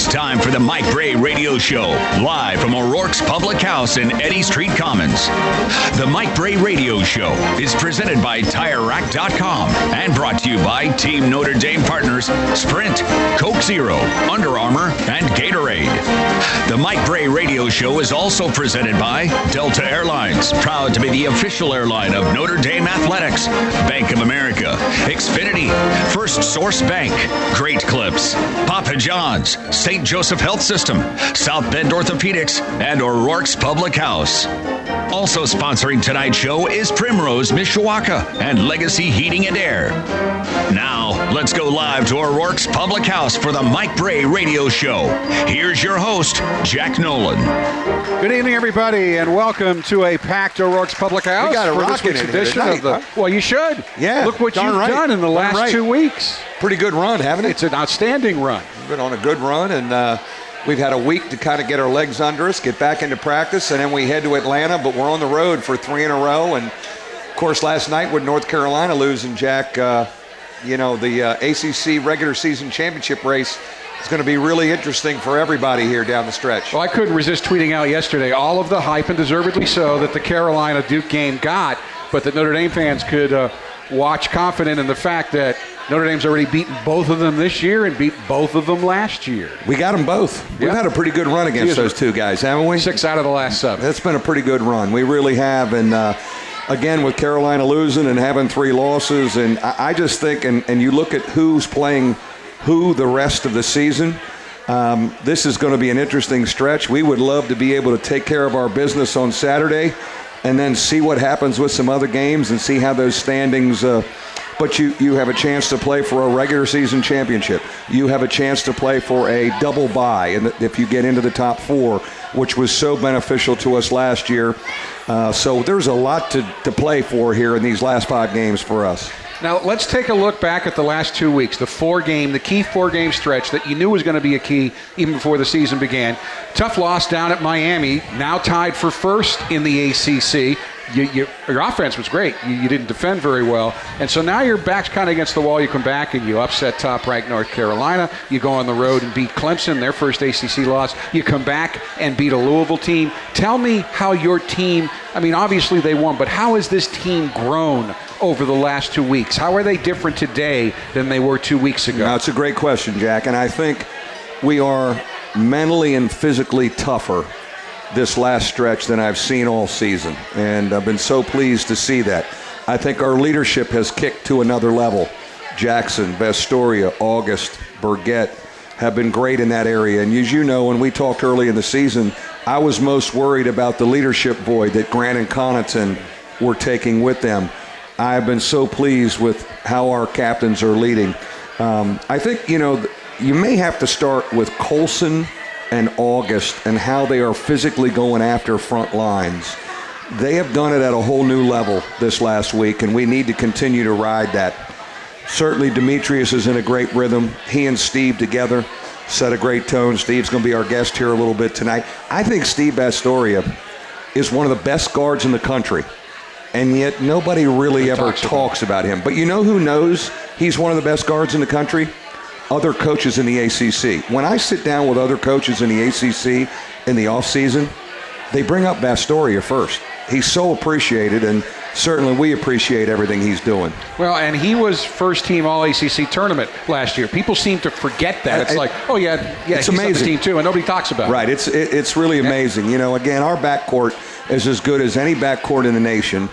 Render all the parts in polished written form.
time for the Mike Brey Radio Show, live from O'Rourke's Public House in Eddy Street Commons. The Mike Brey Radio Show is presented by TireRack.com and brought to you by Team Notre Dame partners Sprint, Coke Zero, Under Armour, and Gatorade. The Mike Brey Radio Show is also presented by Delta Airlines, proud to be the official airline of Notre Dame Athletics, Bank of America, Xfinity, First Source Bank, Great Clips, Papa John's, St. Joseph Health System, South Bend Orthopedics, and O'Rourke's Public House. Also sponsoring tonight's show is Primrose Mishawaka and Legacy Heating and Air. Now, let's go live to O'Rourke's Public House for the Mike Brey Radio Show. Here's your host, Jack Nolan. Good evening, everybody, and welcome to a packed O'Rourke's Public House. We got a for rocket this week's in here edition tonight, of the. huh? Well, you should. Yeah, look what you've darn done in the right. last 2 weeks. Pretty good run, haven't it? It's an outstanding run. We've been on a good run, and we've had a week to kind of get our legs under us, get back into practice, and then we head to Atlanta, but we're on the road for 3 in a row. And, of course, last night with North Carolina losing, Jack, the ACC regular season championship race is going to be really interesting for everybody here down the stretch. Well, I couldn't resist tweeting out yesterday all of the hype, and deservedly so, that the Carolina-Duke game got, but that Notre Dame fans could watch confident in the fact that Notre Dame's already beaten both of them this year and beat both of them last year. We got them both. We've had a pretty good run against those two guys, haven't we? 6 out of the last 7. That's been a pretty good run. We really have. And, again, with Carolina losing and having 3 losses, and I just think, and you look at who's playing who the rest of the season, this is going to be an interesting stretch. We would love to be able to take care of our business on Saturday and then see what happens with some other games and see how those standings but you have a chance to play for a regular season championship. You have a chance to play for a double bye if you get into the top 4, which was so beneficial to us last year. So there's a lot to play for here in these last 5 games for us. Now, let's take a look back at the last 2 weeks, the key 4-game stretch that you knew was going to be a key even before the season began. Tough loss down at Miami, now tied for first in the ACC. Your offense was great. You didn't defend very well. And so now your back's kind of against the wall. You come back and you upset top-ranked North Carolina. You go on the road and beat Clemson, their first ACC loss. You come back and beat a Louisville team. Tell me how your team, obviously they won, but how has this team grown over the last 2 weeks? How are they different today than they were 2 weeks ago? Now, it's a great question, Jack, and I think we are mentally and physically tougher this last stretch than I've seen all season, and I've been so pleased to see that. I think our leadership has kicked to another level. Jackson, Vasturia, August, Burgett have been great in that area, and as you know, when we talked early in the season, I was most worried about the leadership void that Grant and Connaughton were taking with them. I've been so pleased with how our captains are leading. I think, you may have to start with Colson and August and how they are physically going after front lines. They have done it at a whole new level this last week, and we need to continue to ride that. Certainly Demetrius is in a great rhythm. He and Steve together set a great tone. Steve's going to be our guest here a little bit tonight. I think Steve Vasturia is one of the best guards in the country, and yet nobody really ever talks about him. But you know who knows he's one of the best guards in the country? Other coaches in the ACC. When I sit down with other coaches in the ACC in the offseason, they bring up Vasturia first. He's so appreciated, and certainly we appreciate everything he's doing. Well, and he was first team All-ACC tournament last year. People seem to forget that. It's like, oh, yeah, it's he's amazing. on the team too, and nobody talks about it. Right, it's really amazing. Again, our backcourt is as good as any backcourt in the nation,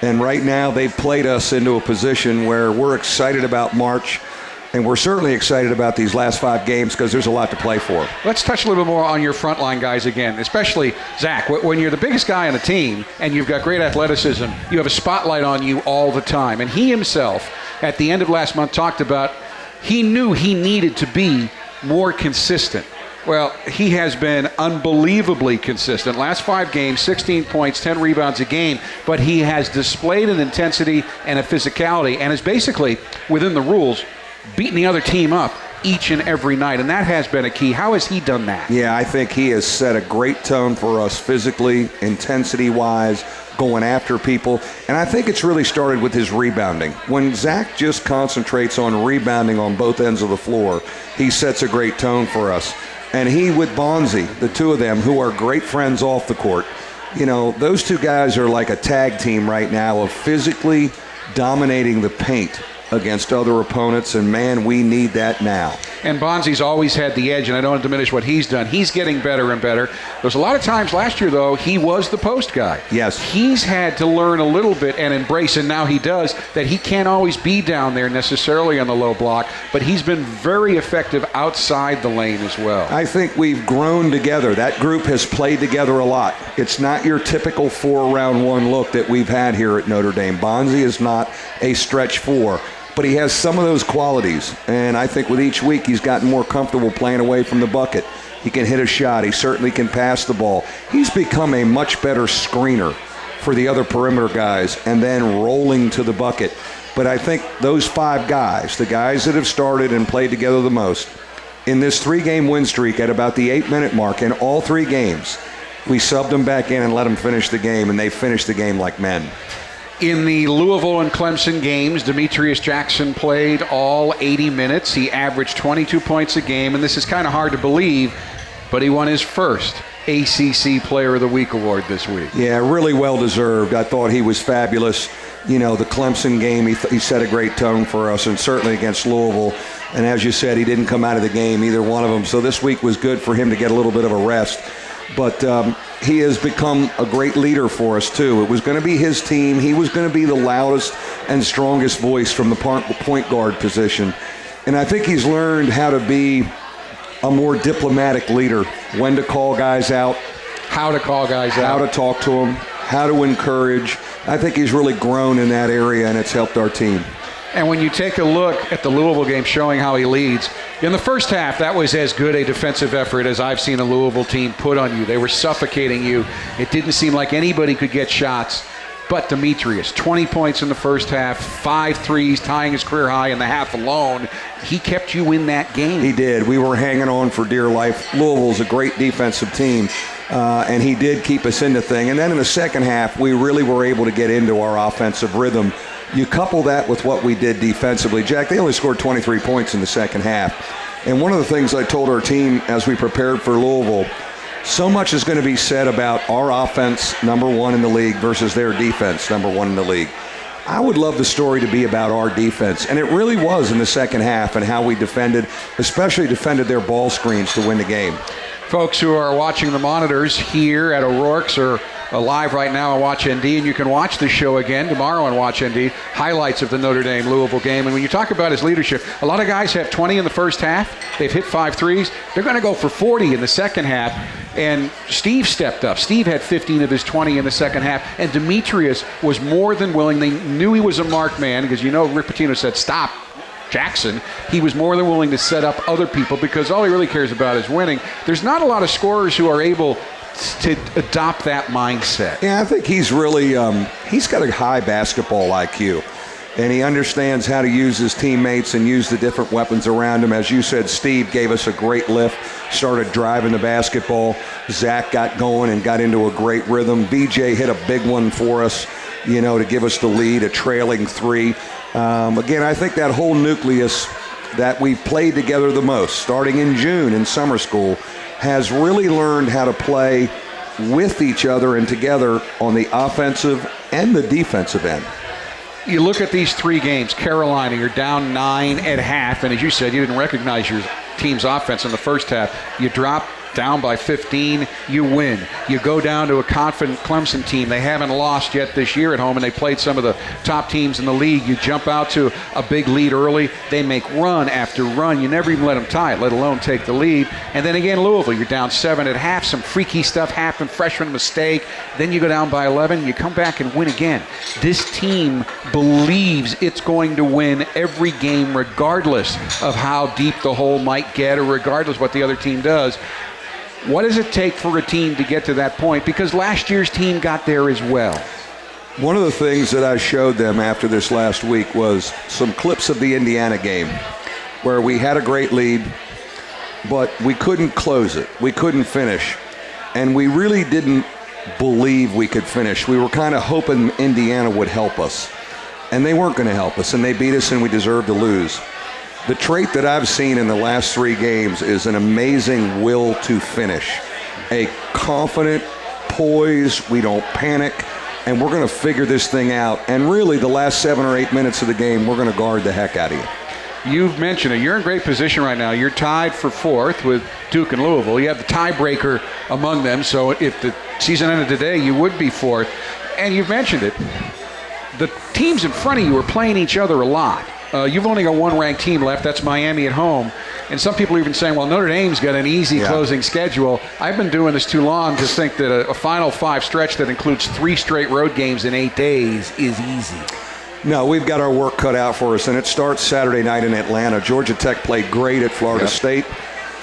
and right now they've played us into a position where we're excited about March. And we're certainly excited about these last 5 games because there's a lot to play for. Let's touch a little bit more on your frontline guys again, especially Zach. When you're the biggest guy on the team and you've got great athleticism, you have a spotlight on you all the time. And he himself, at the end of last month, talked about he knew he needed to be more consistent. Well, he has been unbelievably consistent. Last 5 games, 16 points, 10 rebounds a game, but he has displayed an intensity and a physicality and is basically, within the rules, beating the other team up each and every night, and that has been a key. How has he done that? Yeah, I think he has set a great tone for us physically, intensity-wise, going after people, and I think it's really started with his rebounding. When Zach just concentrates on rebounding on both ends of the floor, he sets a great tone for us. And he with Bonzi, the two of them, who are great friends off the court, those two guys are like a tag team right now of physically dominating the paint against other opponents, and man, we need that now. And Bonzi's always had the edge, and I don't want to diminish what he's done. He's getting better and better. There's a lot of times last year, though, he was the post guy. Yes. He's had to learn a little bit and embrace, and now he does, that he can't always be down there necessarily on the low block, but he's been very effective outside the lane as well. I think we've grown together. That group has played together a lot. It's not your typical 4-round-1 look that we've had here at Notre Dame. Bonzi is not a stretch 4. But he has some of those qualities, and I think with each week he's gotten more comfortable playing away from the bucket. He can hit a shot. He certainly can pass the ball. He's become a much better screener for the other perimeter guys and then rolling to the bucket. But I think those 5 guys, the guys that have started and played together the most, in this 3-game win streak at about the 8-minute mark in all 3 games, we subbed them back in and let them finish the game, and they finished the game like men. In the Louisville and Clemson games, Demetrius Jackson played all 80 minutes. He averaged 22 points a game, and this is kind of hard to believe, but he won his first ACC Player of the Week award this week. Yeah, really well deserved. I thought he was fabulous. The Clemson game, he set a great tone for us, and certainly against Louisville. And as you said, he didn't come out of the game, either one of them. So this week was good for him to get a little bit of a rest. But he has become a great leader for us, too. It was going to be his team. He was going to be the loudest and strongest voice from the point guard position. And I think he's learned how to be a more diplomatic leader, when to call guys out, how to call guys out, how to talk to them, how to encourage. I think he's really grown in that area, and it's helped our team. And when you take a look at the Louisville game showing how he leads, in the first half, that was as good a defensive effort as I've seen a Louisville team put on you. They were suffocating you. It didn't seem like anybody could get shots. But Demetrius, 20 points in the first half, 5 threes, tying his career high in the half alone. He kept you in that game. He did. We were hanging on for dear life. Louisville's a great defensive team, and he did keep us in the thing. And then in the second half, we really were able to get into our offensive rhythm. You couple that with what we did defensively. Jack, they only scored 23 points in the second half. And one of the things I told our team as we prepared for Louisville, so much is going to be said about our offense, number 1 in the league, versus their defense, number 1 in the league. I would love the story to be about our defense, and it really was in the second half, and how we defended, especially defended their ball screens to win the game. Folks who are watching the monitors here at O'Rourke's or live right now on Watch ND, and you can watch the show again tomorrow on Watch ND, highlights of the Notre Dame Louisville game. And when you talk about his leadership, a lot of guys have 20 in the first half. They've hit 5 threes. They're going to go for 40 in the second half. And Steve stepped up. Steve had 15 of his 20 in the second half. And Demetrius was more than willing. They knew he was a marked man because, Rick Pitino said, stop Jackson. He was more than willing to set up other people because all he really cares about is winning. There's not a lot of scorers who are able to adopt that mindset. Yeah, I think he's really, he's got a high basketball IQ. And he understands how to use his teammates and use the different weapons around him. As you said, Steve gave us a great lift, started driving the basketball. Zach got going and got into a great rhythm. BJ hit a big one for us, to give us the lead, a trailing 3. Again, I think that whole nucleus that we've played together the most, starting in June in summer school, has really learned how to play with each other and together on the offensive and the defensive end. You look at these 3 games, Carolina, you're down 9 at half, and as you said, you didn't recognize your team's offense in the first half. You drop down by 15, you win. You go down to a confident Clemson team. They haven't lost yet this year at home, and they played some of the top teams in the league. You jump out to a big lead early. They make run after run. You never even let them tie it, let alone take the lead. And then again, Louisville, you're down 7 at half. Some freaky stuff happened, freshman mistake. Then you go down by 11. You come back and win again. This team believes it's going to win every game regardless of how deep the hole might get or regardless what the other team does. What does it take for a team to get to that point? Because last year's team got there as well. One of the things that I showed them after this last week was some clips of the Indiana game where we had a great lead, but we couldn't close it. We couldn't finish. And we really didn't believe we could finish. We were kind of hoping Indiana would help us. And they weren't going to help us, and they beat us, and we deserved to lose. The trait that I've seen in the last 3 games is an amazing will to finish. A confident poise, we don't panic, and we're going to figure this thing out. And really, the last 7 or 8 minutes of the game, we're going to guard the heck out of you. You've mentioned it. You're in great position right now. You're tied for 4th with Duke and Louisville. You have the tiebreaker among them, so if the season ended today, you would be 4th. And you've mentioned it. The teams in front of you are playing each other a lot. You've only got one ranked team left. That's Miami at home. And some people are even saying, well, Notre Dame's got an easy closing schedule. I've been doing this too long to think that a Final 5 stretch that includes 3 straight road games in 8 days is easy. No, we've got our work cut out for us, and it starts Saturday night in Atlanta. Georgia Tech played great at Florida State.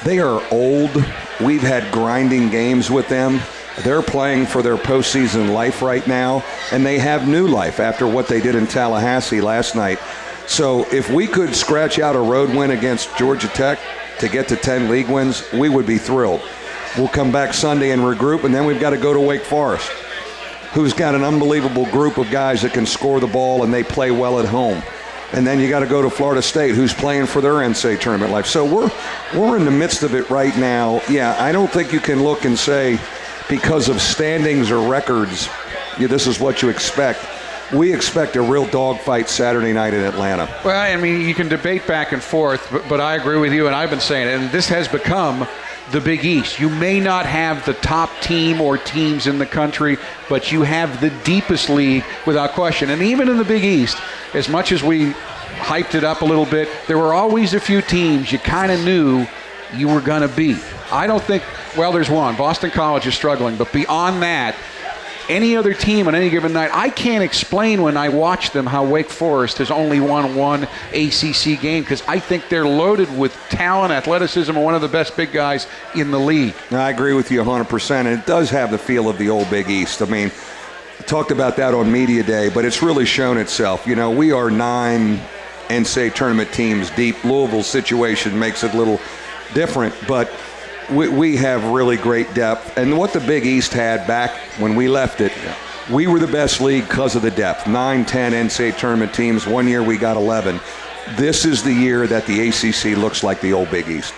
They are old. We've had grinding games with them. They're playing for their postseason life right now, and they have new life after what they did in Tallahassee last night. So if we could scratch out a road win against Georgia Tech to get to 10 league wins, we would be thrilled. We'll come back Sunday and regroup, and then we've got to go to Wake Forest, who's got an unbelievable group of guys that can score the ball and they play well at home. And then you got to go to Florida State, who's playing for their NCAA tournament life. So we're in the midst of it right now. Yeah, I don't think you can look and say because of standings or records, this is what you expect. We expect a real dogfight Saturday night in Atlanta. Well, I mean, you can debate back and forth, but I agree with you, and I've been saying it, and this has become the Big East. You may not have the top team or teams in the country, but you have the deepest league without question. And even in the Big East, as much as we hyped it up a little bit, there were always a few teams you kind of knew you were going to beat. I don't think, well, there's one. Boston College is struggling, but beyond that, any other team on any given night, I can't explain when I watch them how Wake Forest has only won one ACC game, because I think they're loaded with talent, athleticism, and one of the best big guys in the league. I agree with you 100%, and it does have the feel of the old Big East. I mean, I talked about that on Media Day, but it's really shown itself. You know, we are 9 NCAA tournament teams deep. Louisville's situation makes it a little different, but we have really great depth. And what the Big East had back when we left it, we were the best league because of the depth. 9, 10 NCAA tournament teams. One year we got 11. This is the year that the ACC looks like the old Big East.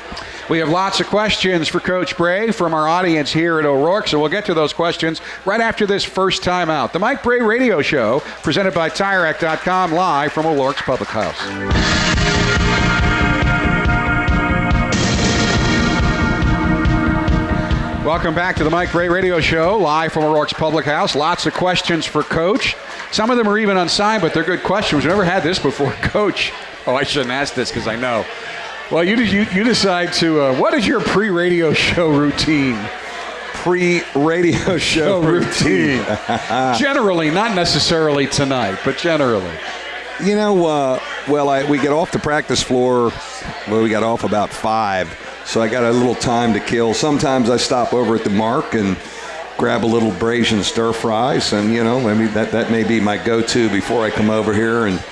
We have lots of questions for Coach Brey from our audience here at O'Rourke, so we'll get to those questions right after this first time out. The Mike Brey Radio Show, presented by TireRack.com, live from O'Rourke's Public House. Welcome back to the Mike Brey Radio Show, live from O'Rourke's Public House. Lots of questions for Coach. Some of them are even unsigned, but they're good questions. We've never had this before, Coach. Oh, I shouldn't ask this because I know. Well, you decide to, what is your pre-radio show routine? Pre-radio show routine. Generally, not necessarily tonight, but generally. You know, we get off the practice floor, we got off about 5. So I got a little time to kill. Sometimes I stop over at the Mark and grab a little Braisian stir fries, and that may be my go-to before I come over here and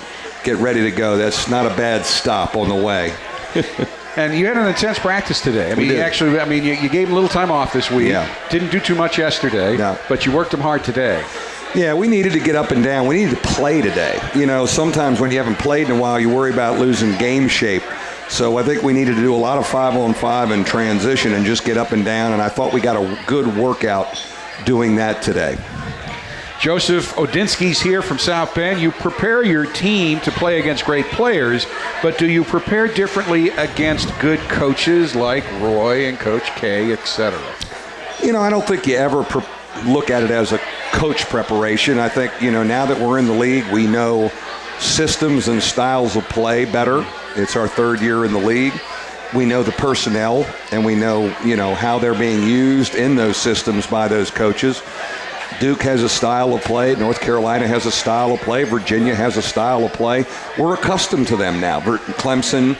get ready to go. That's not a bad stop on the way. And you had an intense practice today. You gave a little time off this week. Yeah. Didn't do too much yesterday, but you worked them hard today. Yeah, we needed to get up and down. We needed to play today. Sometimes when you haven't played in a while, you worry about losing game shape. So I think we needed to do a lot of 5-on-5 and transition and just get up and down, and I thought we got a good workout doing that today. Joseph Odinsky's here from South Bend. You prepare your team to play against great players, but do you prepare differently against good coaches like Roy and Coach K, etc.? I don't think you ever look at it as a coach preparation. I think, now that we're in the league, we know systems and styles of play better. It's our 3rd year in the league. We know the personnel, and we know, how they're being used in those systems by those coaches. Duke has a style of play. North Carolina has a style of play. Virginia has a style of play. We're accustomed to them now. Clemson,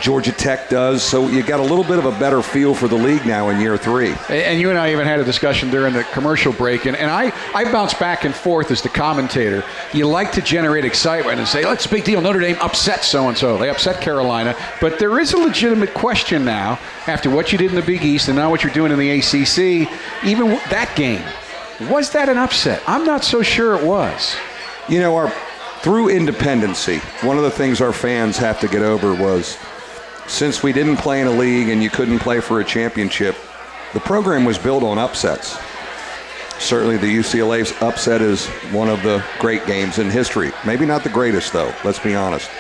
Georgia Tech does. So you got a little bit of a better feel for the league now in year 3. And you and I even had a discussion during the commercial break, and I bounce back and forth as the commentator. You like to generate excitement and say, oh, it's a big deal. Notre Dame upset so-and-so. They upset Carolina. But there is a legitimate question now, after what you did in the Big East and now what you're doing in the ACC, even that game. Was that an upset? I'm not so sure it was. Our through independency, one of the things our fans have to get over was, since we didn't play in a league and you couldn't play for a championship, the program was built on upsets. Certainly the UCLA upset is one of the great games in history. Maybe not the greatest, though, let's be honest.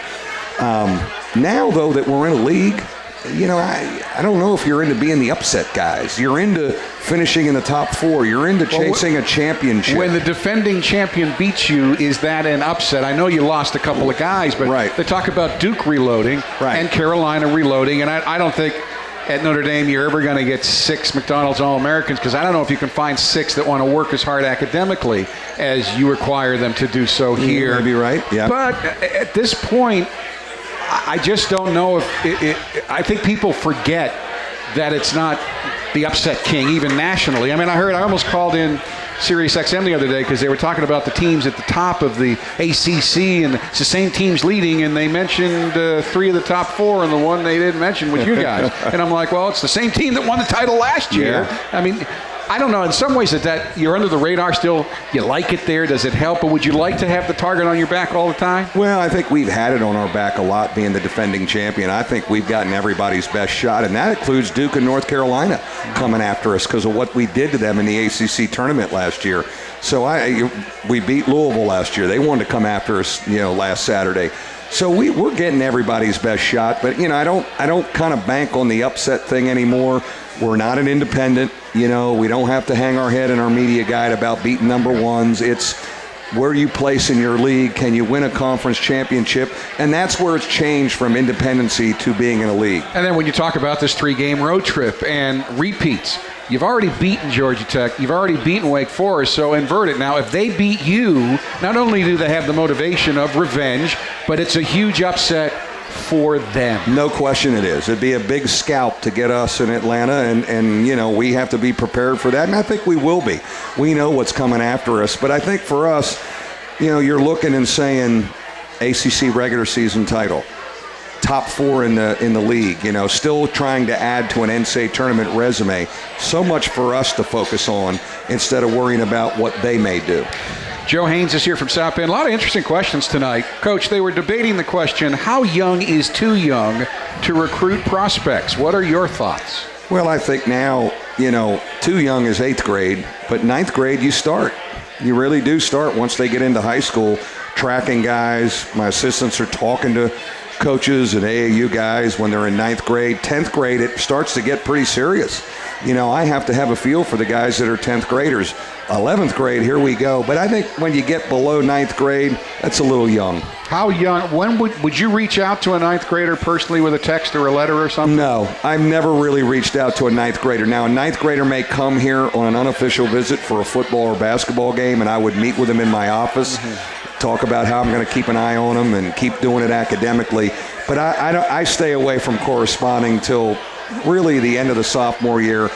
Now, though, that we're in a league, I don't know if you're into being the upset guys. You're into finishing in the top 4. You're into chasing a championship. When the defending champion beats you, is that an upset? I know you lost a couple of guys, but right. They talk about Duke reloading and Carolina reloading, and I don't think at Notre Dame you're ever going to get 6 McDonald's All-Americans, because I don't know if you can find 6 that want to work as hard academically as you require them to do so here. You may be right, yeah. But at this point, I just don't know if I think people forget that it's not the upset king, even nationally. I mean, I almost called in Sirius XM the other day because they were talking about the teams at the top of the ACC, and it's the same teams leading, and they mentioned 3 of the top 4, and the one they didn't mention was you guys. And I'm like, well, it's the same team that won the title last year. Yeah. I mean, I don't know. In some ways, that you're under the radar still. You like it there. Does it help? But would you like to have the target on your back all the time? Well, I think we've had it on our back a lot, being the defending champion. I think we've gotten everybody's best shot, and that includes Duke and North Carolina coming after us because of what we did to them in the ACC tournament last year. So we beat Louisville last year. They wanted to come after us, last Saturday. So we're getting everybody's best shot, but I don't kind of bank on the upset thing anymore. We're not an independent. We don't have to hang our head in our media guide about beating number 1s. It's where you place in your league. Can you win a conference championship? And that's where it's changed from independency to being in a league. And then when you talk about this 3-game road trip and repeats, you've already beaten Georgia Tech. You've already beaten Wake Forest. So invert it. Now, if they beat you, not only do they have the motivation of revenge, but it's a huge upset for them. No question it is. It'd be a big scalp to get us in Atlanta, and we have to be prepared for that, and I think we will be. We know what's coming after us, but I think for us, you're looking and saying ACC regular season title, top 4 in the league, still trying to add to an NCAA tournament resume. So much for us to focus on instead of worrying about what they may do. Joe Haynes is here from South Bend. A lot of interesting questions tonight. Coach, they were debating the question, how young is too young to recruit prospects? What are your thoughts? Well, I think now, too young is 8th grade, but 9th grade you start. You really do start once they get into high school, tracking guys. My assistants are talking to coaches and AAU guys when they're in 9th grade. 10th grade, it starts to get pretty serious. I have to have a feel for the guys that are 10th graders. 11th grade, here we go. But I think when you get below 9th grade, that's a little young. How young? When would you reach out to a 9th grader personally with a text or a letter or something? No, I've never really reached out to a 9th grader. Now, a 9th grader may come here on an unofficial visit for a football or basketball game, and I would meet with them in my office, talk about how I'm going to keep an eye on them and keep doing it academically. But I stay away from corresponding till really the end of the sophomore year.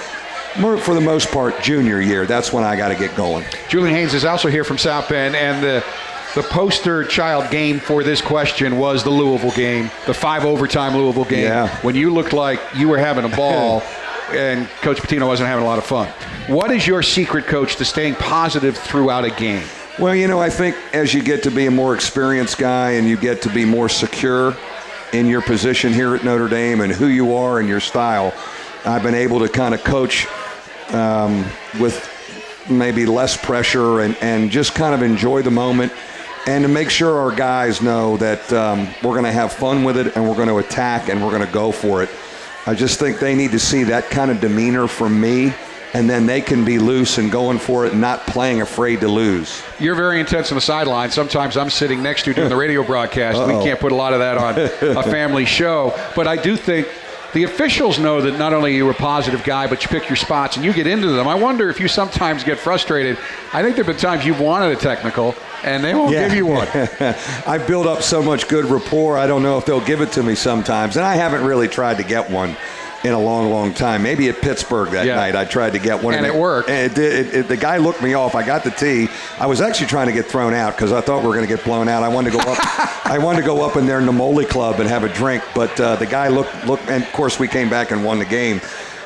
For the most part, junior year. That's when I got to get going. Julian Haynes is also here from South Bend, and the poster child game for this question was the Louisville game, the 5 overtime Louisville game, yeah. When you looked like you were having a ball and Coach Pitino wasn't having a lot of fun. What is your secret, Coach, to staying positive throughout a game? Well, I think as you get to be a more experienced guy and you get to be more secure in your position here at Notre Dame and who you are and your style, I've been able to kind of coach with maybe less pressure and just kind of enjoy the moment and to make sure our guys know that we're going to have fun with it and we're going to attack and we're going to go for it. I just think they need to see that kind of demeanor from me, and then they can be loose and going for it and not playing afraid to lose. You're very intense on the sideline. Sometimes I'm sitting next to you doing the radio broadcast. We can't put a lot of that on a family show. But I do think the officials know that not only are you a positive guy, but you pick your spots and you get into them. I wonder if you sometimes get frustrated. I think there have been times you've wanted a technical, and they won't give you one. I built up so much good rapport, I don't know if they'll give it to me sometimes. And I haven't really tried to get one in a long, long time. Maybe at Pittsburgh that night I tried to get one. And it worked. And the guy looked me off. I got the tee. I was actually trying to get thrown out because I thought we were going to get blown out. I wanted to go up. I wanted to go up in their Namoli Club and have a drink. But the guy looked, and of course we came back and won the game.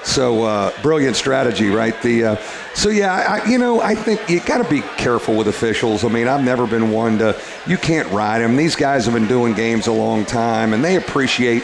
So brilliant strategy, right? I think you got to be careful with officials. I mean, I've never been one to, you can't ride them. These guys have been doing games a long time, and they appreciate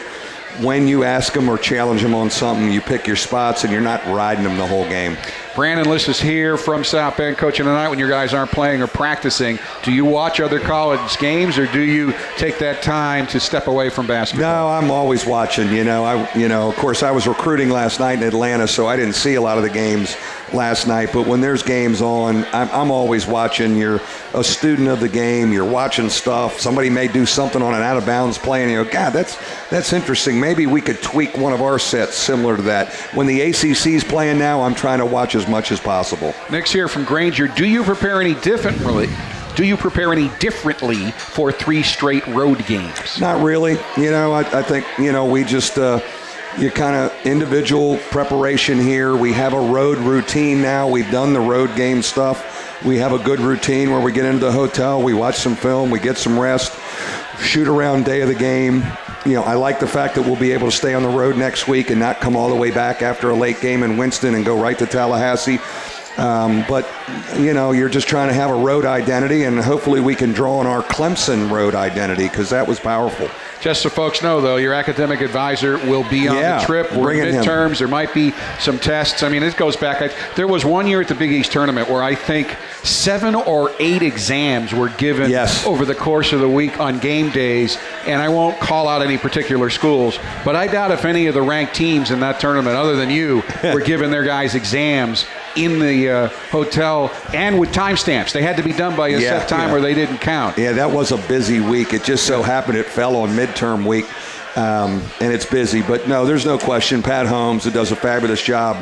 when you ask them or challenge them on something, you pick your spots and you're not riding them the whole game. Brandon Liss is here from South Bend coaching tonight. When your guys aren't playing or practicing, do you watch other college games or do you take that time to step away from basketball? No, I'm always watching. Of course, I was recruiting last night in Atlanta, so I didn't see a lot of the games last night. But when there's games on, I'm always watching. You're a student of the game. You're watching stuff. Somebody may do something on an out-of-bounds play, and you go, God, that's interesting. Maybe we could tweak one of our sets similar to that. When the ACC's playing now, I'm trying to watch as much as possible. Next here from Granger, do you prepare any differently for 3 straight road games? Not really. I think, we just, you kind of individual preparation here. We have a road routine now. We've done the road game stuff. We have a good routine where we get into the hotel, we watch some film, we get some rest, shoot around day of the game. I like the fact that we'll be able to stay on the road next week and not come all the way back after a late game in Winston and go right to Tallahassee. But you're just trying to have a road identity, and hopefully we can draw on our Clemson road identity because that was powerful. Just so folks know, though, your academic advisor will be on the trip. We're in midterms. There might be some tests. I mean, it goes back. There was one year at the Big East tournament where I think 7 or 8 exams were given over the course of the week on game days, and I won't call out any particular schools, but I doubt if any of the ranked teams in that tournament, other than you, were giving their guys exams in the hotel and with timestamps. They had to be done by a set time or they didn't count. Yeah, that was a busy week. It just so happened it fell on midterm week, and it's busy. But no, there's no question. Pat Holmes, who does a fabulous job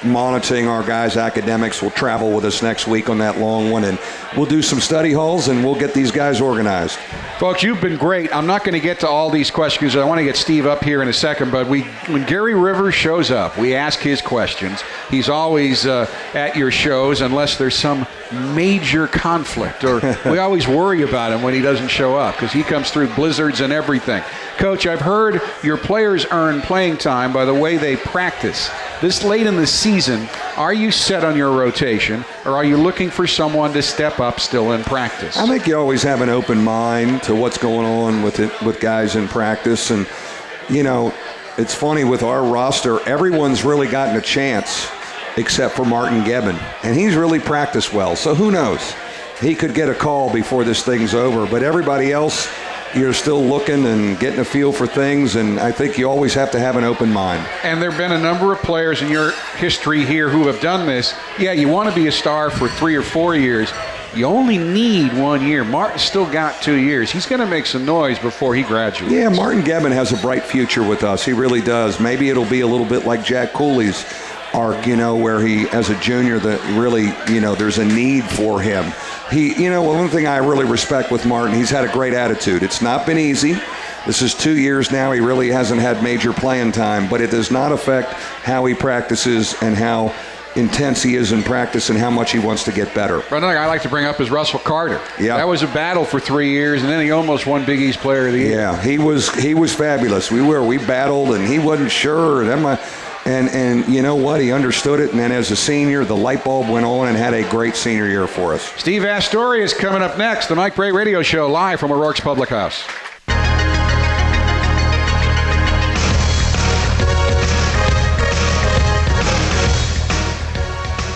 monitoring our guys' academics, will travel with us next week on that long one, and we'll do some study halls and we'll get these guys organized. Folks, you've been great. I'm not going to get to all these questions. I want to get Steve up here in a second, but when Gary Rivers shows up, we ask his questions. He's always at your shows unless there's some major conflict, or we always worry about him when he doesn't show up because he comes through blizzards and everything. Coach, I've heard your players earn playing time by the way they practice. This late in the season, are you set on your rotation, or are you looking for someone to step up still in practice? I think you always have an open mind to what's going on with guys in practice. And, it's funny with our roster, everyone's really gotten a chance except for Martin Gebbin. And he's really practiced well. So who knows? He could get a call before this thing's over. But everybody else, you're still looking and getting a feel for things, and I think you always have to have an open mind. And there have been a number of players in your history here who have done this. Yeah, you want to be a star for 3 or 4 years. You only need 1 year. Martin's still got 2 years. He's going to make some noise before he graduates. Yeah, Martin Gebbin has a bright future with us. He really does. Maybe it'll be a little bit like Jack Cooley's arc, where he, as a junior, that really, there's a need for him. He, one thing I really respect with Martin, he's had a great attitude. It's not been easy. This is 2 years now. He really hasn't had major playing time, but it does not affect how he practices and how intense he is in practice and how much he wants to get better. Another guy I like to bring up is Russell Carter. Yeah. That was a battle for 3 years, and then he almost won Big East Player of the Year. Yeah, he was fabulous. We battled, and he wasn't sure. And you know what? He understood it, and then as a senior, the light bulb went on and had a great senior year for us. Steve Vasturia is coming up next. The Mike Brey Radio Show live from O'Rourke's Public House.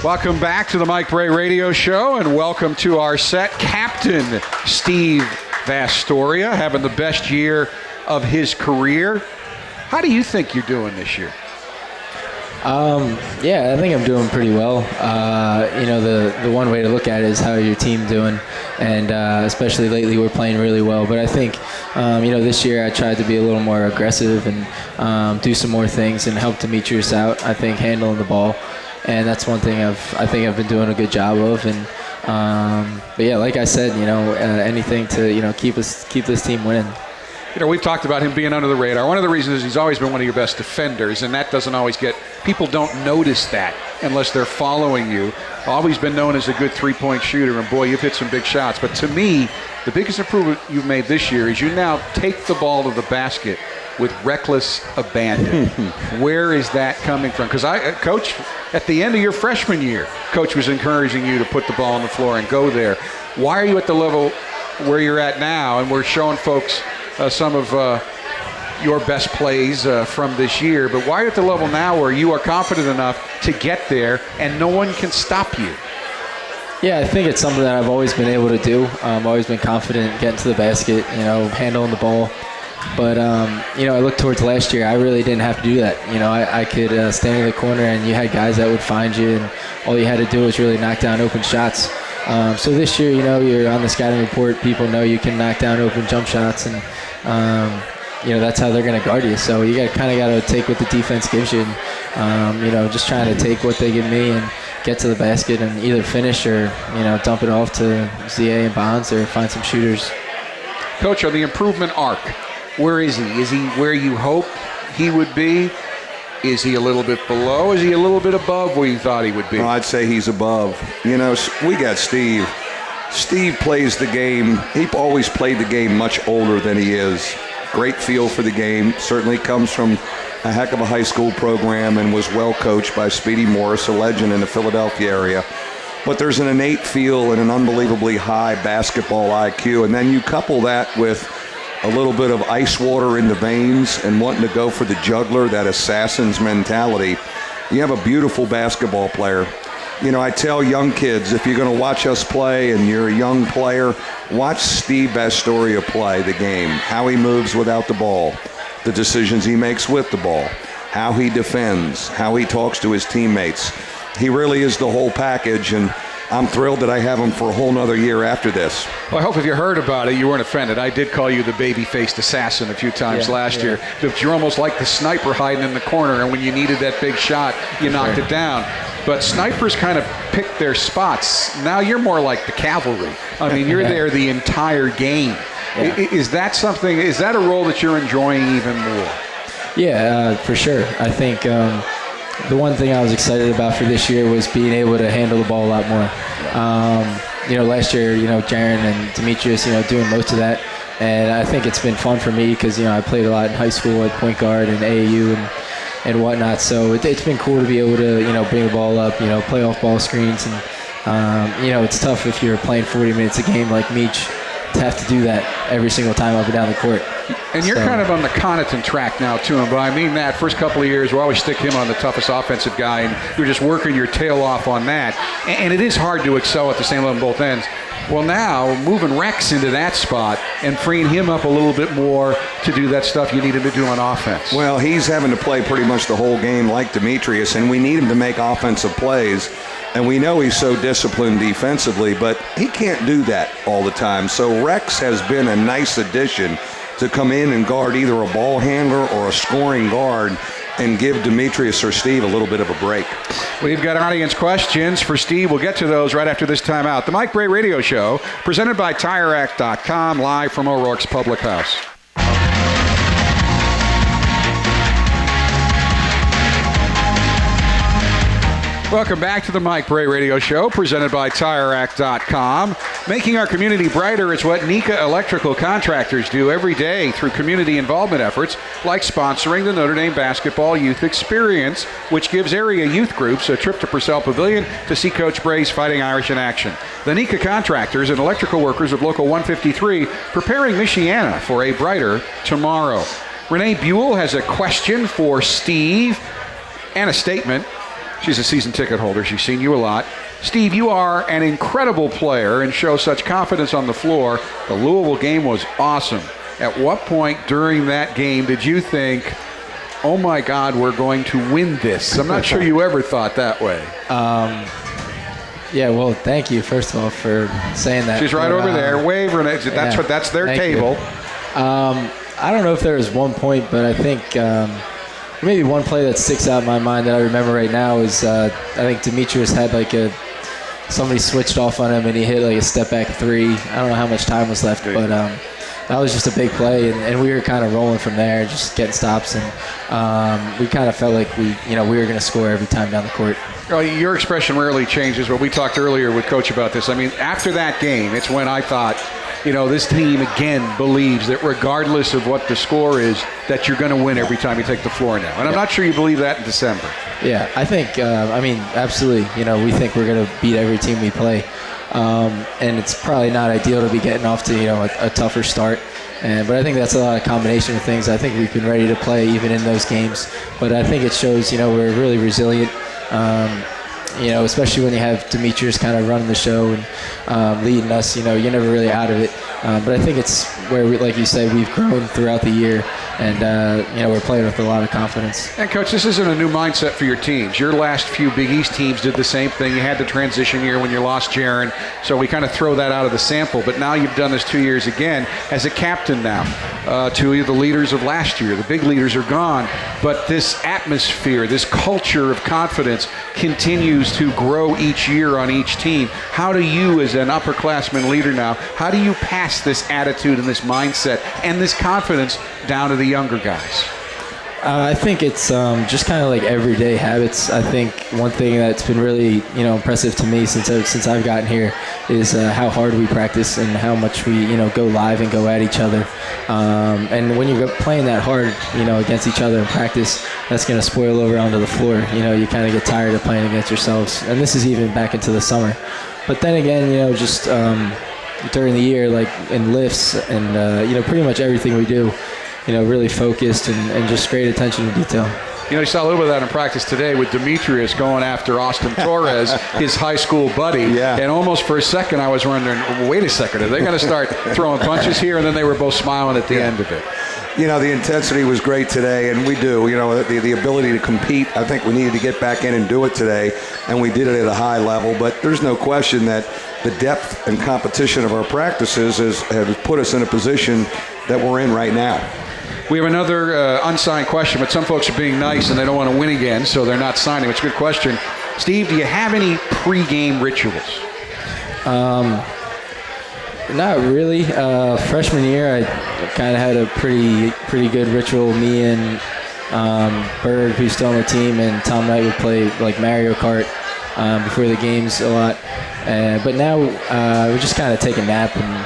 Welcome back to the Mike Brey Radio Show, and welcome to our set. Captain Steve Vasturia having the best year of his career. How do you think you're doing this year? Yeah, I think I'm doing pretty well. The one way to look at it is how your team doing, and especially lately we're playing really well. But I think, this year I tried to be a little more aggressive and do some more things and help Demetrius out. I think handling the ball, and that's one thing I think I've been doing a good job of. And but yeah, like I said, anything to keep this team winning. We've talked about him being under the radar. One of the reasons is he's always been one of your best defenders, and that doesn't always people don't notice that unless they're following you. Always been known as a good three-point shooter, and boy, you've hit some big shots. But to me, the biggest improvement you've made this year is you now take the ball to the basket with reckless abandon. Where is that coming from? Because Coach, at the end of your freshman year, Coach was encouraging you to put the ball on the floor and go there. Why are you at the level where you're at now? And we're showing folks some of your best plays from this year, but why are you at the level now where you are confident enough to get there and no one can stop you? Yeah, I think it's something that I've always been able to do. I've always been confident getting to the basket, handling the ball. But, I look towards last year, I really didn't have to do that. I could stand in the corner and you had guys that would find you, and all you had to do was really knock down open shots. So this year, you're on the scouting report. People know you can knock down open jump shots, and, that's how they're going to guard you. So you got to take what the defense gives you, and, just trying to take what they give me and get to the basket and either finish or, dump it off to ZA and Bonds or find some shooters. Coach, on the improvement arc, where is he? Is he where you hope he would be? Is he a little bit below? Is he a little bit above where you thought he would be? Well, I'd say he's above. We got Steve. Steve plays the game. He always played the game much older than he is. Great feel for the game. Certainly comes from a heck of a high school program and was well coached by Speedy Morris, a legend in the Philadelphia area. But there's an innate feel and an unbelievably high basketball IQ. And then you couple that with a little bit of ice water in the veins and wanting to go for the juggler, that assassin's mentality. You have a beautiful basketball player. I tell young kids, if you're going to watch us play and you're a young player, watch Steve Vasturia play the game, how he moves without the ball, the decisions he makes with the ball, how he defends, how he talks to his teammates. He really is the whole package, and I'm thrilled that I have him for a whole nother year after this. Well, I hope if you heard about it, you weren't offended. I did call you the baby-faced assassin a few times last year. But you're almost like the sniper hiding in the corner, and when you needed that big shot, you knocked it down. But snipers kind of pick their spots. Now you're more like the cavalry. I mean, you're there the entire game. Yeah. Is that a role that you're enjoying even more? Yeah, for sure. I think the one thing I was excited about for this year was being able to handle the ball a lot more. Last year, Jaron and Demetrius, doing most of that. And I think it's been fun for me because, I played a lot in high school at point guard and AAU and whatnot. So it's been cool to be able to, bring the ball up, play off ball screens. And, it's tough if you're playing 40 minutes a game like Meech to have to do that every single time up and down the court. And you're kind of on the Connaughton track now, too. And by I mean that, first couple of years, we always stick him on the toughest offensive guy, and you're just working your tail off on that. And it is hard to excel at the same level on both ends. Well, now, moving Rex into that spot and freeing him up a little bit more to do that stuff you need him to do on offense. Well, he's having to play pretty much the whole game like Demetrius, and we need him to make offensive plays. And we know he's so disciplined defensively, but he can't do that all the time. So Rex has been a nice addition to come in and guard either a ball handler or a scoring guard and give Demetrius or Steve a little bit of a break. We've got audience questions for Steve. We'll get to those right after this timeout. The Mike Brey Radio Show, presented by TireRack.com, live from O'Rourke's Public House. Welcome back to the Mike Brey Radio Show, presented by TireRack.com. Making our community brighter is what Nika Electrical Contractors do every day through community involvement efforts like sponsoring the Notre Dame Basketball Youth Experience, which gives area youth groups a trip to Purcell Pavilion to see Coach Brey's Fighting Irish in action. The Nika Contractors and electrical workers of Local 153 preparing Michiana for a brighter tomorrow. Renee Buell has a question for Steve and a statement. She's a season ticket holder. She's seen you a lot. Steve, you are an incredible player and show such confidence on the floor. The Louisville game was awesome. At what point during that game did you think, oh my God, we're going to win this? I'm not sure you ever thought that way. Yeah, well, thank you, first of all, for saying that. She's right over there. Wave, Renee. That's their table. I don't know if there was one point, but I think maybe one play that sticks out in my mind that I remember right now is I think Demetrius had somebody switched off on him and he hit a step back three. I don't know how much time was left, but that was just a big play, and we were kind of rolling from there, just getting stops, and we kind of felt like we were going to score every time down the court. Well, your expression rarely changes, but we talked earlier with Coach about this. I mean, after that game, it's when I thought, this team again believes that regardless of what the score is, that you're going to win every time you take the floor now. And I'm not sure you believe that in December. Yeah, I think, absolutely. We think we're going to beat every team we play. And it's probably not ideal to be getting off to, a tougher start. But I think that's a lot of combination of things. I think we've been ready to play even in those games. But I think it shows, we're really resilient. Especially when you have Demetrius kind of running the show and leading us, you're never really out of it. But I think it's where, like you said, we've grown throughout the year, and we're playing with a lot of confidence. And Coach, this isn't a new mindset for your teams. Your last few Big East teams did the same thing. You had the transition year when you lost Jaron, so we kind of throw that out of the sample. But now you've done this 2 years again as a captain now. Two of the leaders of last year, the big leaders are gone, but this atmosphere, this culture of confidence continues to grow each year on each team. How do you, as an upperclassman leader now, how do you pass this attitude and this mindset and this confidence down to the younger guys? I think it's just kind of like everyday habits. I think one thing that's been really impressive to me since I've gotten here is how hard we practice and how much we go live and go at each other. And when you're playing that hard against each other in practice, that's going to spoil over onto the floor. You kind of get tired of playing against yourselves. And this is even back into the summer. But then again, just during the year, like in lifts and pretty much everything we do, really focused and just great attention to detail. You saw a little bit of that in practice today with Demetrius going after Austin Torres, his high school buddy. Yeah. And almost for a second I was wondering, wait a second, are they going to start throwing punches here? And then they were both smiling at the end of it. The intensity was great today, and we do. The ability to compete, I think we needed to get back in and do it today, and we did it at a high level. But there's no question that the depth and competition of our practices has put us in a position that we're in right now. We have another unsigned question, but some folks are being nice and they don't want to win again, so they're not signing. It's a good question. Steve, do you have any pregame rituals? Not really. Freshman year, I kind of had a pretty good ritual. Me and Berg, who's still on the team, and Tom Knight would play like Mario Kart before the games a lot. But now we just kind of take a nap and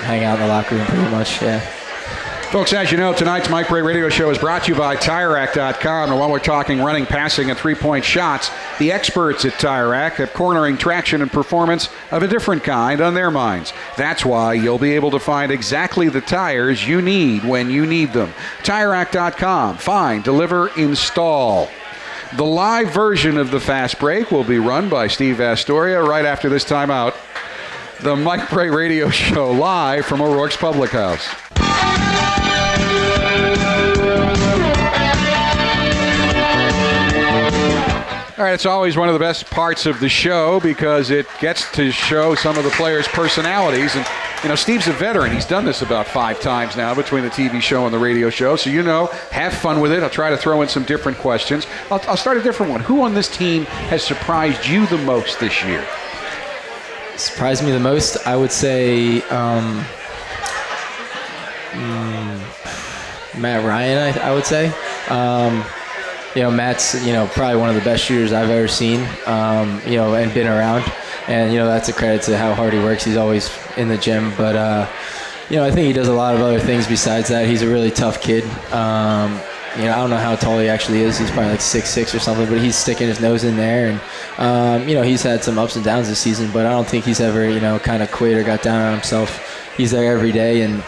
hang out in the locker room pretty much, yeah. Folks, as you know, tonight's Mike Brey Radio Show is brought to you by TireRack.com. And while we're talking running, passing, and three-point shots, the experts at Tire Rack have cornering traction and performance of a different kind on their minds. That's why you'll be able to find exactly the tires you need when you need them. TireRack.com. Find, deliver, install. The live version of the Fast Break will be run by Steve Vasturia right after this timeout. The Mike Brey Radio Show live from O'Rourke's Public House. All right, it's always one of the best parts of the show because it gets to show some of the players' personalities. And, Steve's a veteran. He's done this about 5 times now between the TV show and the radio show. So, have fun with it. I'll try to throw in some different questions. I'll start a different one. Who on this team has surprised you the most this year? Surprised me the most, I would say Matt Ryan, I would say. Matt's, probably one of the best shooters I've ever seen, and been around. And, that's a credit to how hard he works. He's always in the gym. But, I think he does a lot of other things besides that. He's a really tough kid. I don't know how tall he actually is. He's probably like 6'6" or something, but he's sticking his nose in there. And, he's had some ups and downs this season, but I don't think he's ever, kind of quit or got down on himself. He's there every day, and,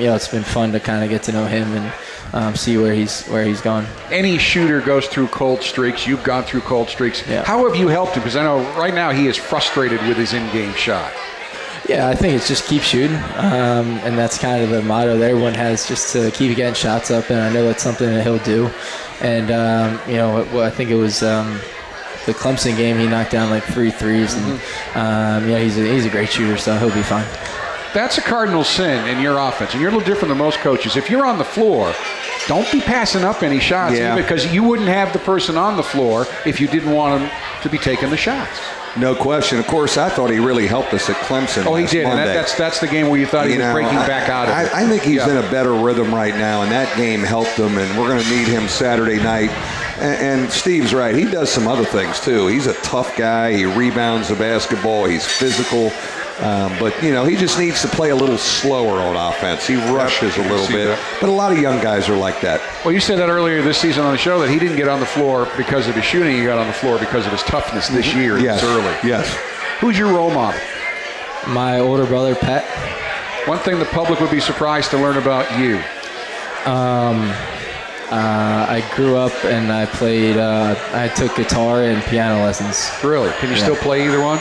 it's been fun to kind of get to know him and see where he's gone. Any shooter goes through cold streaks. You've gone through cold streaks. Yeah. How have you helped him? Because I know right now he is frustrated with his in-game shot. Yeah, I think it's just keep shooting, and that's kind of the motto that everyone has, just to keep getting shots up, and I know that's something that he'll do. And, I think it was the Clemson game, he knocked down like 3 threes, and, he's a great shooter, so he'll be fine. That's a cardinal sin in your offense, and you're a little different than most coaches. If you're on the floor, don't be passing up any shots, because you wouldn't have the person on the floor if you didn't want him to be taking the shots. No question. Of course, I thought he really helped us at Clemson. Oh, he did. Monday. And that's the game where you thought he was breaking back out of it. I think he's in a better rhythm right now, and that game helped him, and we're going to need him Saturday night. And Steve's right. He does some other things, too. He's a tough guy. He rebounds the basketball. He's physical. But, he just needs to play a little slower on offense. He rushes a little bit. But a lot of young guys are like that. Well, you said that earlier this season on the show that he didn't get on the floor because of his shooting. He got on the floor because of his toughness this year. Yes. This early. Yes. Who's your role model? My older brother, Pat. One thing the public would be surprised to learn about you. I grew up and I played, I took guitar and piano lessons. Really? Can you still play either one?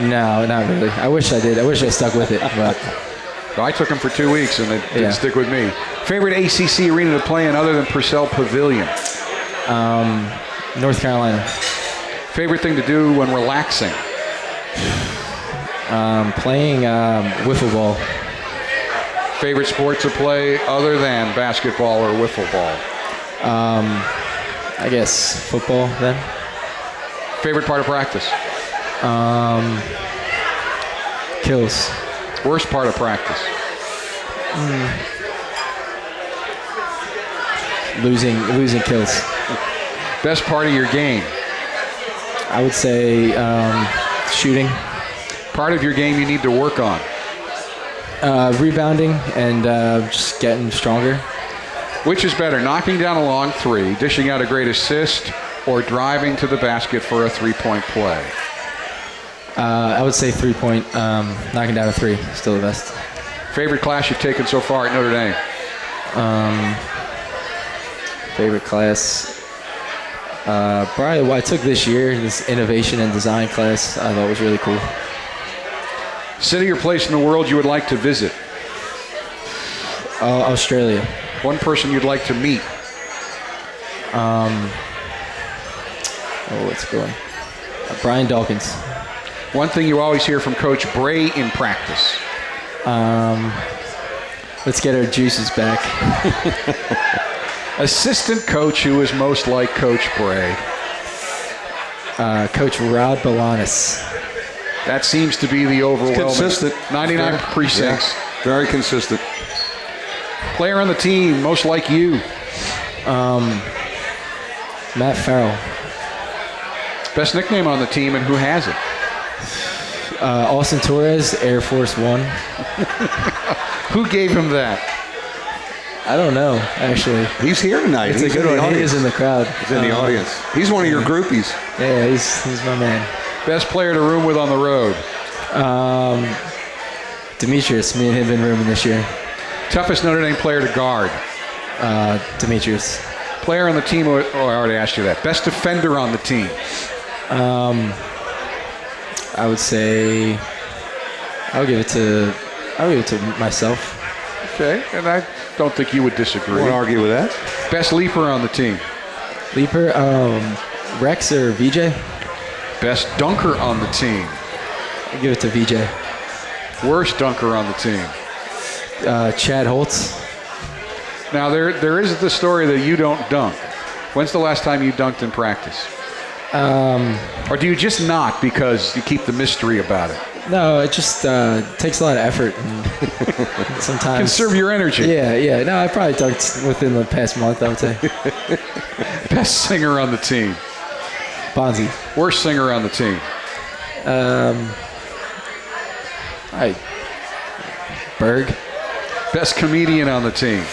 No, not really. I wish I did. I wish I stuck with it. But I took them for 2 weeks and it didn't stick with me. Favorite ACC arena to play in other than Purcell Pavilion? North Carolina. Favorite thing to do when relaxing? Playing wiffle ball. Favorite sport to play other than basketball or wiffle ball? I guess football then. Favorite part of practice? Kills. Worst part of practice? Losing kills. Best part of your game? I would say shooting. Part of your game you need to work on? Rebounding and just getting stronger. Which is better, knocking down a long three, dishing out a great assist, or driving to the basket for a three-point play? I would say 3-point, knocking down a three, still the best. Favorite class you've taken so far at Notre Dame? Favorite class? Probably what I took this year, this innovation and design class, I thought was really cool. City or place in the world you would like to visit? Australia. One person you'd like to meet? What's going? Brian Dawkins. One thing you always hear from Coach Brey in practice? Let's get our juices back. Assistant coach who is most like Coach Brey? Coach Rod Balanis. That seems to be the overwhelming. Consistent. 99 precincts. Yeah, very consistent. Player on the team most like you? Matt Farrell. Best nickname on the team and who has it? Austin Torres, Air Force One. Who gave him that? I don't know, actually. He's here tonight. It's He's a good in the one. He audience. is in the crowd. He's in the audience. He's one of your groupies. Yeah, he's my man. Best player to room with on the road? Demetrius, me and him been rooming this year. Toughest Notre Dame player to guard? Demetrius. Player on the team, I already asked you that. Best defender on the team? I would say I'll give it to myself. Okay, and I don't think you would I disagree. won't argue with that. Best leaper on the team? Leaper, Rex or VJ? Best dunker on the team? I'll give it to VJ. Worst dunker on the team? Chad Holtz. Now, there is the story that you don't dunk. When's the last time you dunked in practice? Or do you just not because you keep the mystery about it? No, it just takes a lot of effort. And sometimes Conserve your energy. Yeah. No, I probably dunked within the past month, I would say. Best singer on the team? Bonzi. Worst singer on the team? Berg. Best comedian on the team?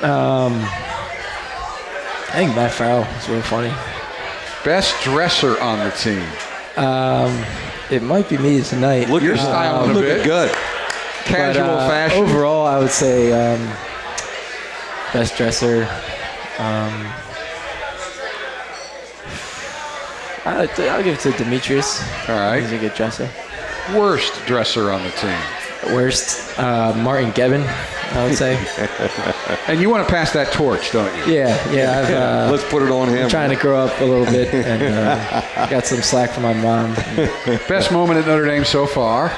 I think Matt Farrell is really funny. Best dresser on the team? It might be me tonight. Look, you're styling a bit. Good. Casual But, fashion. Overall, I would say best dresser. I'll give it to Demetrius. All right. He's a good dresser. Worst dresser on the team? Worst, Martin Gebbin, I would say. And you want to pass that torch, don't you? Yeah. Let's put it on him. I'm trying to grow up a little bit and got some slack from my mom. Best moment at Notre Dame so far?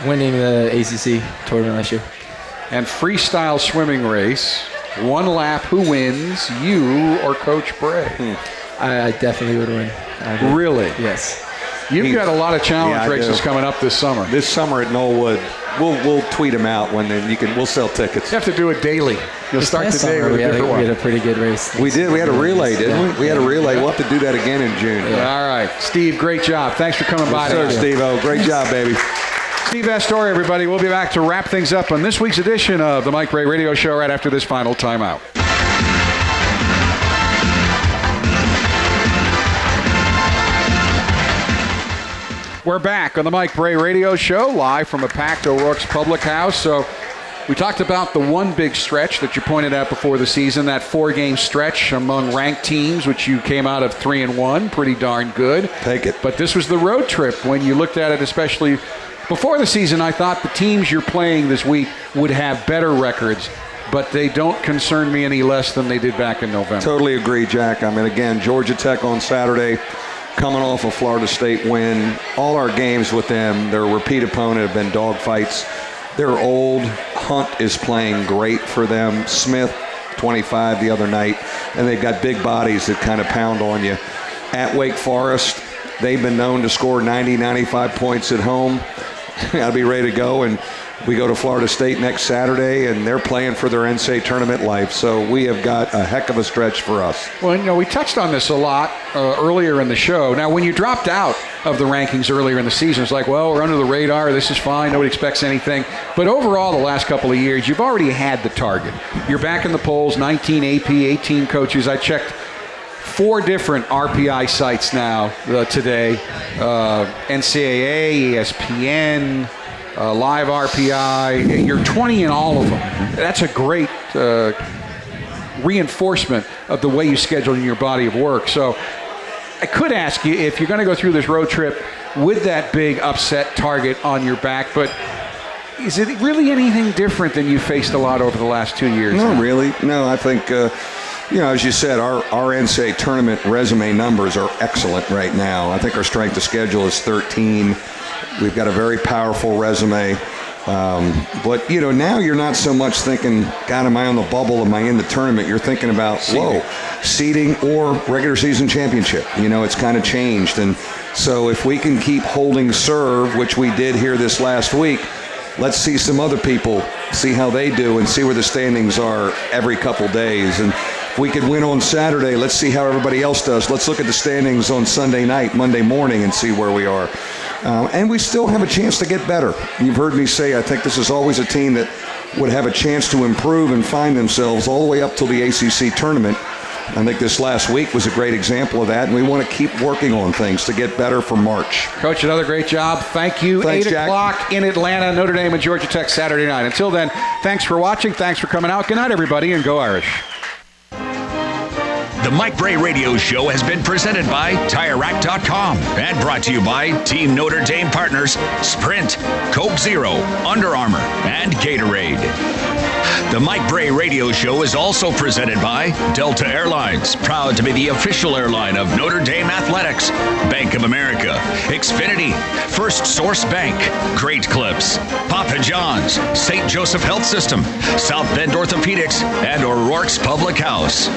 Winning the ACC tournament last year. And freestyle swimming race. One lap, who wins, you or Coach Brey? I definitely would win. Really? Yes. You've got a lot of challenge Yeah, I races do. coming up this summer. This summer at Knollwood, we'll tweet them out when we'll sell tickets. You have to do it daily. You'll start the day with a different one. We had a pretty good race. We did. We had a relay, didn't we? We had a relay. We'll have to do that again in June. Yeah. All right. Steve, great job. Thanks for coming by today. Sir, Steve-O. Great job, baby. Steve Vasturia, everybody. We'll be back to wrap things up on this week's edition of the Mike Brey Radio Show right after this final timeout. We're back on the Mike Brey Radio Show, live from a packed O'Rourke's Public House. So we talked about the one big stretch that you pointed out before the season, that 4-game stretch among ranked teams, which you came out of 3-1, pretty darn good. Take it. But this was the road trip. When you looked at it, especially before the season, I thought the teams you're playing this week would have better records, but they don't concern me any less than they did back in November. Totally agree, Jack. I mean, again, Georgia Tech on Saturday, coming off a Florida State win. All our games with them, their repeat opponent, have been dogfights. They're old. Hunt is playing great for them. Smith, 25 the other night. And they've got big bodies that kind of pound on you. At Wake Forest, they've been known to score 90, 95 points at home. Got to be ready to go. And we go to Florida State next Saturday, and they're playing for their NCAA tournament life. So we have got a heck of a stretch for us. Well, we touched on this a lot earlier in the show. Now, when you dropped out of the rankings earlier in the season, it's like, well, we're under the radar. This is fine. Nobody expects anything. But overall, the last couple of years, you've already had the target. You're back in the polls, 19 AP, 18 coaches. I checked 4 different RPI sites now today. NCAA, ESPN, Live RPI. You're 20 in all of them. That's a great reinforcement of the way you schedule your body of work. So I could ask you, if you're going to go through this road trip with that big upset target on your back, but is it really anything different than you faced a lot over the last 2 years? No, really. No, I think, as you said, our NCAA tournament resume numbers are excellent right now. I think our strength of schedule is 13. We've got a very powerful resume. But, now you're not so much thinking, God, am I on the bubble? Am I in the tournament? You're thinking about, seeding or regular season championship. It's kind of changed. And so if we can keep holding serve, which we did here this last week, let's see some other people, see how they do, and see where the standings are every couple days. And if we could win on Saturday, let's see how everybody else does. Let's look at the standings on Sunday night, Monday morning, and see where we are. And we still have a chance to get better. You've heard me say I think this is always a team that would have a chance to improve and find themselves all the way up till the ACC tournament. I think this last week was a great example of that, and we want to keep working on things to get better for March. Coach, another great job. Thank you. Thanks, 8 Jack. o'clock in Atlanta, Notre Dame and Georgia Tech Saturday night. Until then, thanks for watching. Thanks for coming out. Good night, everybody, and go Irish. The Mike Brey Radio Show has been presented by TireRack.com and brought to you by Team Notre Dame partners Sprint, Coke Zero, Under Armour, and Gatorade. The Mike Brey Radio Show is also presented by Delta Airlines, proud to be the official airline of Notre Dame Athletics, Bank of America, Xfinity, First Source Bank, Great Clips, Papa John's, St. Joseph Health System, South Bend Orthopedics, and O'Rourke's Public House.